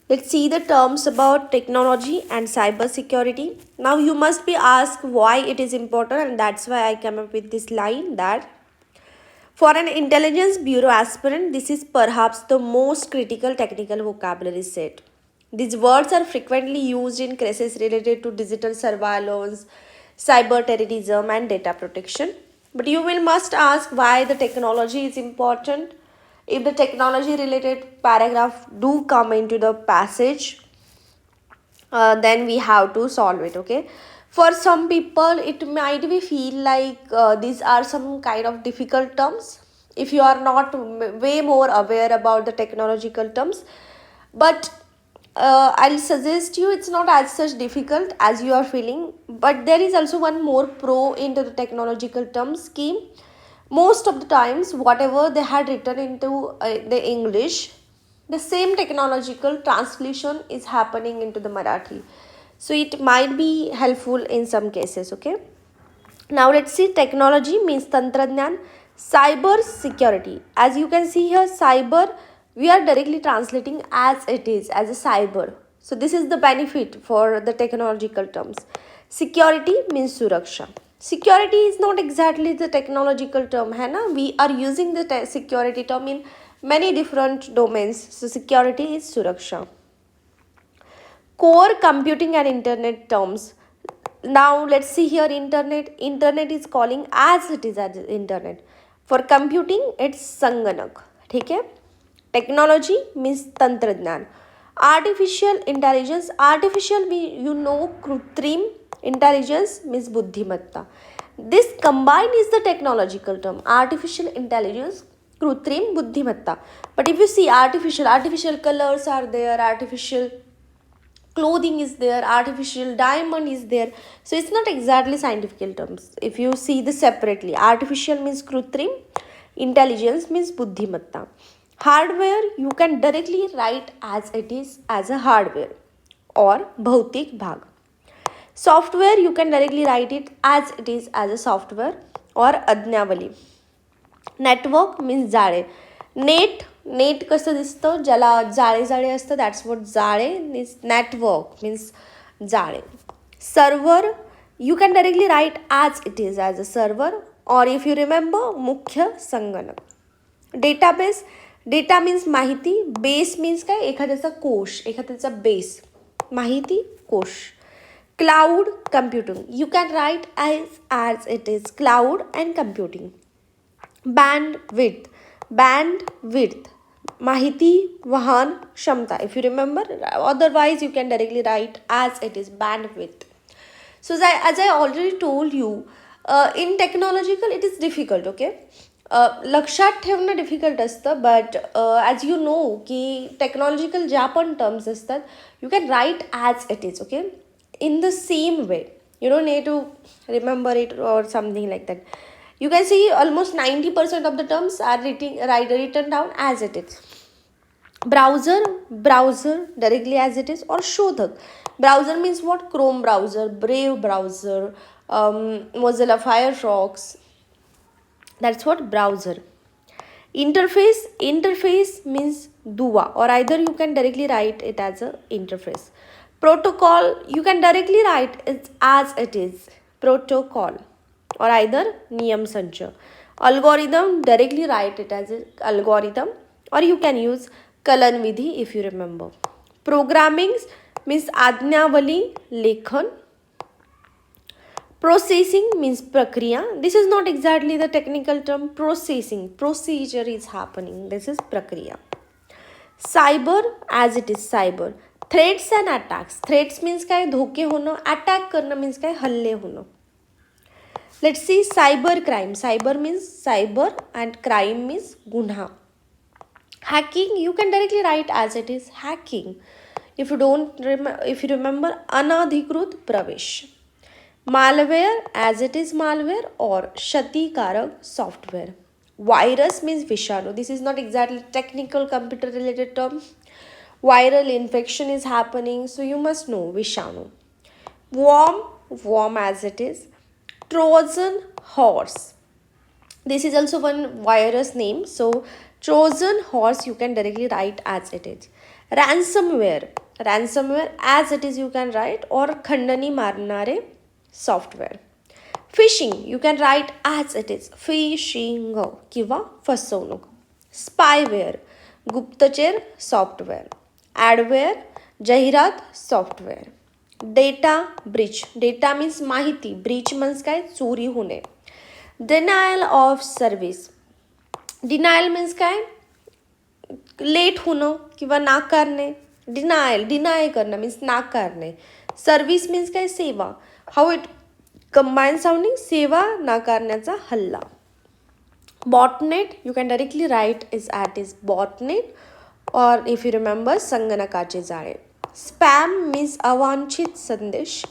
Let's see the terms about technology and cyber security. Now you must be asked why it is important, and that's why I came up with this line that for an intelligence bureau aspirant, this is perhaps the most critical technical vocabulary set. These words are frequently used in cases related to digital surveillance, cyber terrorism, and data protection. But you will must ask why the technology is important. If the technology related paragraph do come into the passage, then we have to solve it. Okay, for some people it might be feel like these are some kind of difficult terms if you are not way more aware about the technological terms. But I'll suggest you it's not as such difficult as you are feeling. But there is also one more pro into the technological term scheme. Most of the times whatever they had written into the English, the same technological translation is happening into the Marathi, so it might be helpful in some cases. Okay, now let's see. Technology means tantradnyan. Cyber security, as you can see here, cyber we are directly translating as it is as a cyber. So this is the benefit for the technological terms. Security means suraksha. Security is not exactly the technological term है ना, we are using the security term in many different domains. So security is suraksha. Core computing and internet terms. Now let's see here. Internet is calling as it is as internet. For computing it's sanganak. ठीक है. Technology means तंत्रज्ञान. Artificial intelligence. Artificial you know कृत्रिम. Intelligence means बुद्धिमत्ता. This combined is the technological term. Artificial intelligence, कृत्रिम बुद्धिमत्ता. But if you see artificial colors are there, artificial clothing is there, artificial diamond is there. So it's not exactly scientific terms. If you see this separately, artificial means krutrim, intelligence means buddhimatta. Hardware you can directly write as it is as a hardware or bhautik bhag. Software you can directly write it as it is as a software or adnyavali. Network means जाळे. Net कसं दिसतं, ज्याला जाळे जाळे असतं, that's what जाळे means. Network means जाळे. Server you can directly write as it is as a server और इफ यू रिमेंबर मुख्य संगणक. डेटाबेस, डेटा मीन्स माहिती. बेस मीन्स काय, एखाद्याचा कोश, एखाद्याचा बेस, माहिती कोश. Cloud computing you can write as it is cloud and computing. bandwidth माहिती वहन क्षमता. If you remember, otherwise you can directly write as it is bandwidth. So as I already told you, in technological it is difficult. Okay, लक्षात ठेवणं difficult असतं. But as you know की technological ज्या पण terms असतात you can write as it is. Okay, in the same way. You don't need to remember it or something like that. You can see almost 90% of the terms are written down as it is. Browser directly as it is, or shodhak. Browser means what? Chrome browser, Brave browser, Mozilla Firefox. That's what browser. Interface means dua, or either you can directly write it as a interface. Protocol you can directly write it as it is protocol, or either niyam sancha. Algorithm directly write it as an algorithm, or you can use kalan vidhi if you remember. Programming means ajnavali lekhan. Processing means prakriya. This is not exactly the technical term. Procedure is happening. This is prakriya. Cyber as it is cyber. Threats and attacks. Threats means काय, धोके होणं. Attack करणं means काय, हल्ले होणं. Let's see cyber crime. Cyber means cyber and crime means गुन्हा. Hacking you can directly write as it is hacking. If you remember anadhikrut pravesh. Malware as it is malware or क्षतिकारक software. Virus means vishanu. This is not exactly technical computer related term. Viral infection is happening, so you must know vishanu. Worm as it is. Trojan horse. This is also one virus name. So Trojan horse you can directly write as it is. Ransomware as it is you can write, or खंडणी मारणारे software. Phishing you can write as it is, phishing किंवा फसवणूक. Spyware गुप्तचर software. Adware जाहिरात software. Data breach, data means माहिती, breach means काय, चोरी होणे. Denial of service, denial means काय, लेट होणं किंवा नाकारणे. डिनाय करणं मीन्स नाकारणे. सर्व्हिस मीन्स काय, सेवा. हाऊ इट कंबाईन साऊंडिंग, सेवा नाकारण्याचा हल्ला. Botnet you can directly write is at is botnet, और इफ यू रिमेंबर संगणकाचे जाळे. स्पॅम मीन्स अवांछित संदेश.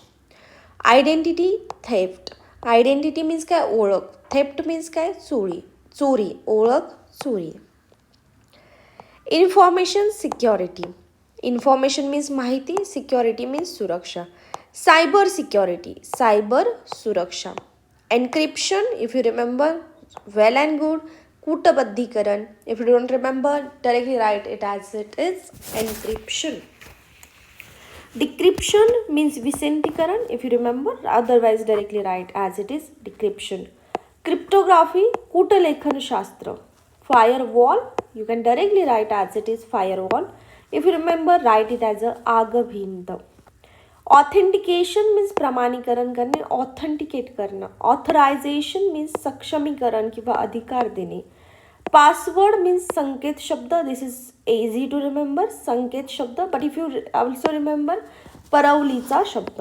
आयडेंटिटी थेफ्ट, आयडेंटिटी मीन्स काय, ओळख. थेफ्ट मीन्स काय, चोरी, ओळख, चोरी. इन्फॉर्मेशन सिक्युरिटी, इन्फॉर्मेशन मीन्स माहिती, सिक्युरिटी मीन्स सुरक्षा. सायबर सिक्युरिटी, सायबर सुरक्षा. Encryption if you remember, well and good. कूटबद्धीकरण if you don't remember, directly write it as it is encryption. Decryption means विसेंटीकरण if you remember, otherwise directly write as it is decryption. Cryptography कूटलेखनशास्त्र. Firewall you can directly write as it is firewall. If you remember, write it as a आगभिंत. Authentication means प्रमाणीकरण करणे, authenticate करणं. Authorization means सक्षमीकरण किंवा अधिकार देणे. Password means संकेत शब्द. This is easy to remember, संकेत शब्द. But if you also remember, परवलीचा शब्द.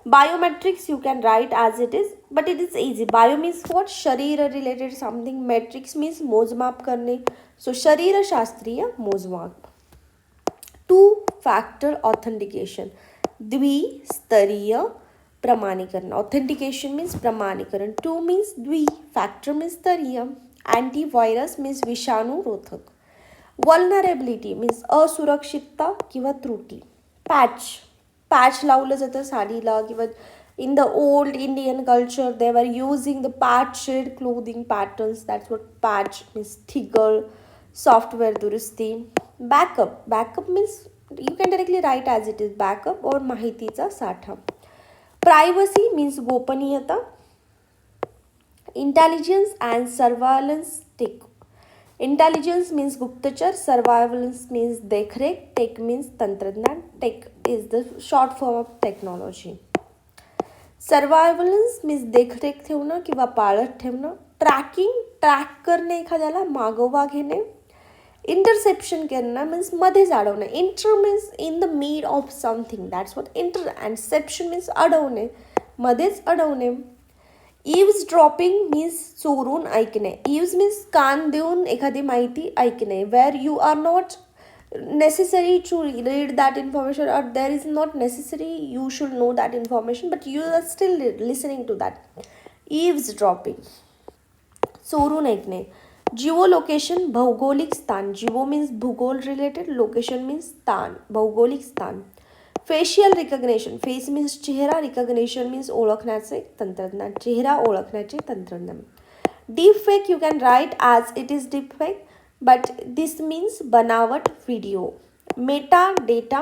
Biometrics you can write as it is, but it is easy. Bio means what, शरीर related something. Metrics means मोजमाप करणे. So शरीर शास्त्रीय मोजमाप. 2-factor authentication, द्विस्तरीय प्रमाणीकरण. Authentication means प्रमाणीकरण. 2 means द्वि, factor means स्तरीय. Antivirus means विषाणुरोधक. Vulnerability means असुरक्षितता किंवा त्रुटी. पॅच लावलं जातं साडीला, किंवा in the old Indian culture they were using the patched clothing patterns, that's what patch means. थिगळ सॉफ्टवेअर दुरुस्ती. Backup means you can directly write as it is backup, और माहितीचा साठा. प्रायव्हसी मीन्स गोपनीयता. Intelligence and surveillance tech. Intelligence means गुप्तचर, surveillance means देखरेख, tech means तंत्रज्ञान. Tech is the short form of technology. Surveillance means देखरेख ठेवणं किंवा पाळत ठेवणं. ट्रॅक करणे, एखाद्याला मागोवा घेणे. इंटरसेप्शन करणं मीन्स मध्येच अडवणे. Inter means in the mid of something, that's what inter. And ception means अडवणे, मध्येच अडवणे. ईव्ज ड्रॉपिंग मीन्स चोरून ऐकणे. ईव्ज मीन्स कान देऊन एखादी माहिती ऐकणे. Where you are not necessary to read that information, or there is not necessary you should know that information, but you are still listening to that. Eavesdropping, चोरून ऐकणे. जिओलोकेशन भौगोलिक स्थान. जिओ मीन्स भूगोल रिलेटेड, लोकेशन मीन्स स्थान, भौगोलिक स्थान. Facial recognition, face means चेहरा, recognition means ओळखण्याचे तंत्रज्ञान, चेहरा ओळखण्याचे तंत्रज्ञान. Deep fake you can write as it is deep fake, but this means बनावट video. Metadata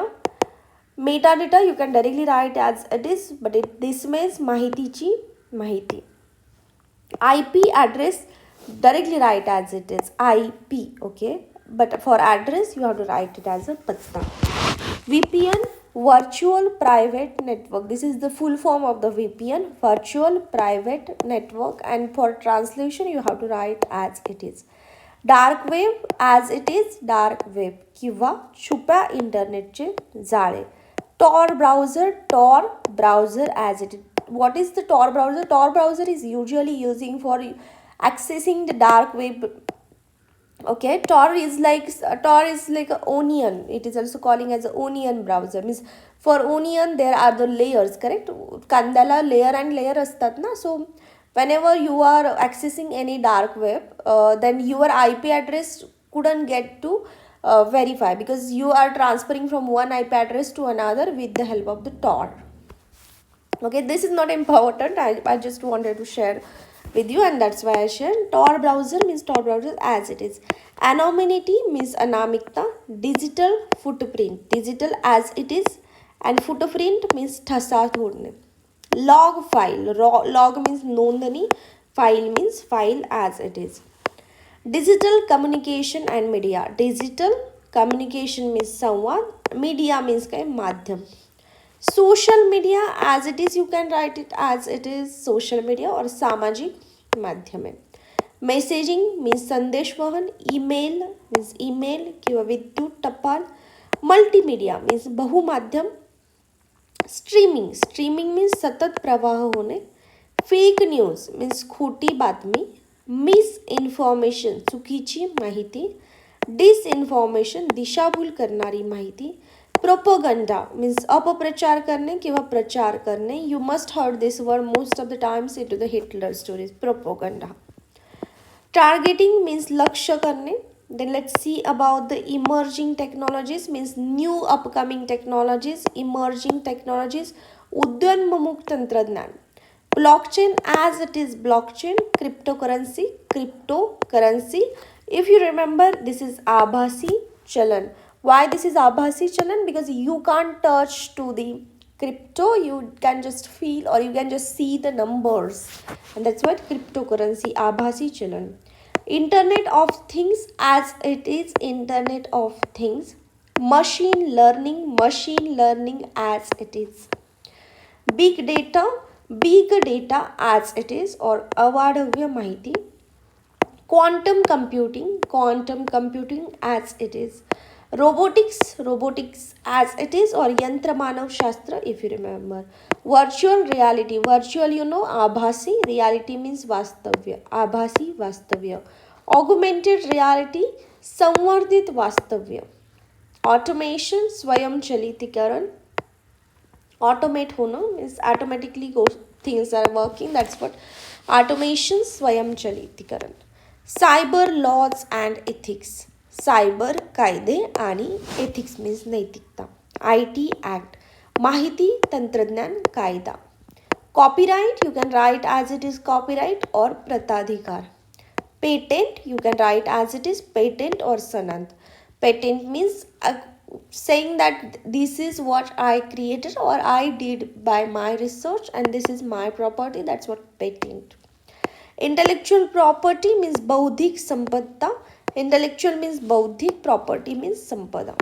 you can directly write as it is, but this means माहितीची माहिती. IP address directly write as it is IP, okay, but for address you have to write it as a patta. VPN, virtual private network. This is the full form of the VPN, virtual private network, and for translation you have to write as it is. Dark web as it is dark web किंवा छुप्या इंटरनेटचे जाळे. Tor browser as it is. what is the Tor browser? Tor browser is usually using for accessing the dark web. Okay, Tor is like a onion. It is also calling as a onion browser. Means for onion there are the layers, correct? Kandala layer and layer astat na. So whenever you are accessing any dark web, then your IP address couldn't get to verify, because you are transferring from one IP address to another with the help of the Tor. Okay, this is not important. I just wanted to share with you, and that's why I shared. Tor browser means Tor browser as it is. Anonymity means anamikta. Digital footprint, digital as it is, and footprint means ठसा छोड़णे. Log file, log means नोंदणी, file means file as it is. Digital communication and media. Digital communication means संवाद, media means काय माध्यम. Social media as it is, you can write it as it is social media और सामाजिक माध्यम आहे. Messaging means संदेशवहन, email means email किंवा विद्युत टपाल, मल्टीमीडिया मीन्स बहुमाध्यम, स्ट्रीमिंग स्ट्रीमिंग मीन्स सतत प्रवाह होणे, फेक न्यूज मीन्स खोटी बातमी, मिस इन्फॉर्मेशन चुकीची माहिती, डिसइन्फॉर्मेशन दिशाभूल करणारी माहिती, प्रोपोगंडा मीन्स अपप्रचार करणे किंवा प्रचार करणे. You must heard this word most of the times in to the Hitler stories. Propaganda. Targeting means लक्ष्य करणे. Then let's see about the emerging technologies means new upcoming technologies, emerging technologies, उदयोन्मुख तंत्रज्ञान. Blockchain as it is blockchain, cryptocurrency. If you remember, this is आभासी चलन. Why this is आभासी चलन? Because you can't touch to the crypto, you can just feel or you can just see the numbers, and that's what cryptocurrency आभासी चलन. Internet of things as it is internet of things. Machine learning as it is. Big data as it is or अवाढव्य माहिती. Quantum computing as it is. Robotics as it is or यंत्रमानव शास्त्र, if you remember. Virtual reality, virtual you know, आभासी, reality means वास्तव्य, आभासी वास्तव्य. Augmented reality, संवर्धित वास्तव्य. Automation, स्वयंचलितीकरण. Automate होना means automatically things are working, that's what automation, स्वयंचलितीकरण. Cyber laws and ethics. सायबर कायदे आणि एथिक्स मीन्स नैतिकता. IT ॲक्ट, माहिती तंत्रज्ञान कायदा. Copyright you can write as it is copyright और प्रताधिकार. Patent you can write as it is patent और सनद. Patent means saying that this is what I created or I did by my research and this is my property, that's what patent. Intellectual property means बौद्धिक संपदा. Intellectual means बौद्धिक, property means संपदा.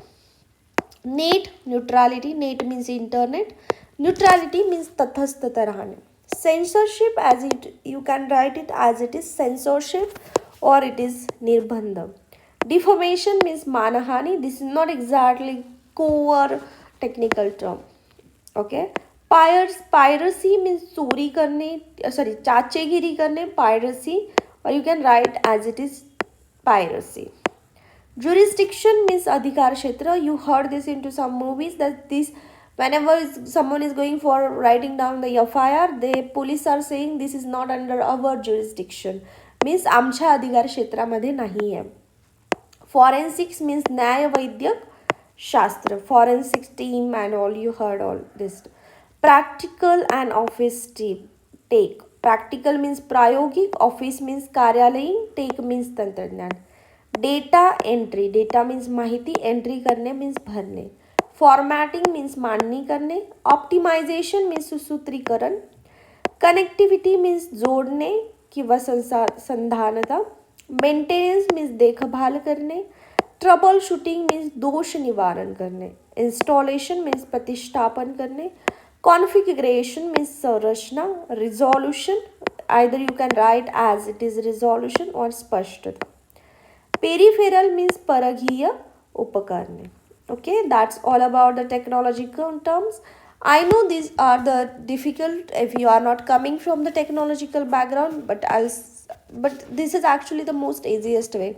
Net neutrality, net means internet, neutrality means तटस्थता राहणे. Censorship as it, you can write it as it is censorship or it is निर्बंध. Defamation means मानहानी. This is not exactly core technical term. Okay. Piracy means चोरी करणे, चाचेगिरी करणे, piracy, or you can write as it is piracy. Jurisdiction means अधिकार क्षेत्र. You heard this into some movies that this whenever someone is going for writing down the FIR, the police are saying this is not under our jurisdiction. Means आमच्या अधिकार क्षेत्रामध्ये नाही आहे. Forensics means न्याय वैद्यक शास्त्र. Forensics team and all, you heard all this. Practical and office take. Practical means प्रायोगिक, office means कार्यालयीन, take means तंत्रज्ञान. Data entry, data means माहिती, entry करणे means भरणे. Formatting means मांडणी करणे. Optimization means सुसूत्रीकरण. Connectivity means जोडणे किंवा संधानता. Maintenance means देखभाल करणे. Trouble shooting means दोष निवारण करणे. Installation means प्रतिष्ठापन करणे. Configuration means संरचना. Resolution, either you can write as it is resolution or स्पष्टता. Peripheral means परघीय उपकरणे. Okay, that's all about the technological terms. I know these are the difficult if you are not coming from the technological background, but this is actually the most easiest way,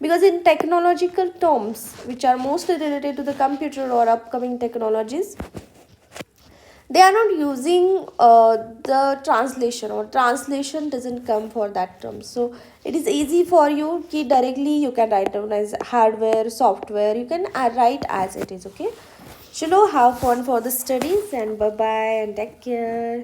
because in technological terms which are mostly related to the computer or upcoming technologies, they are not using the translation, or translation doesn't come for that term. So it is easy for you ki directly you can write down as hardware, software, you can write as it is. Okay, chalo, have fun for the studies and bye bye and take care.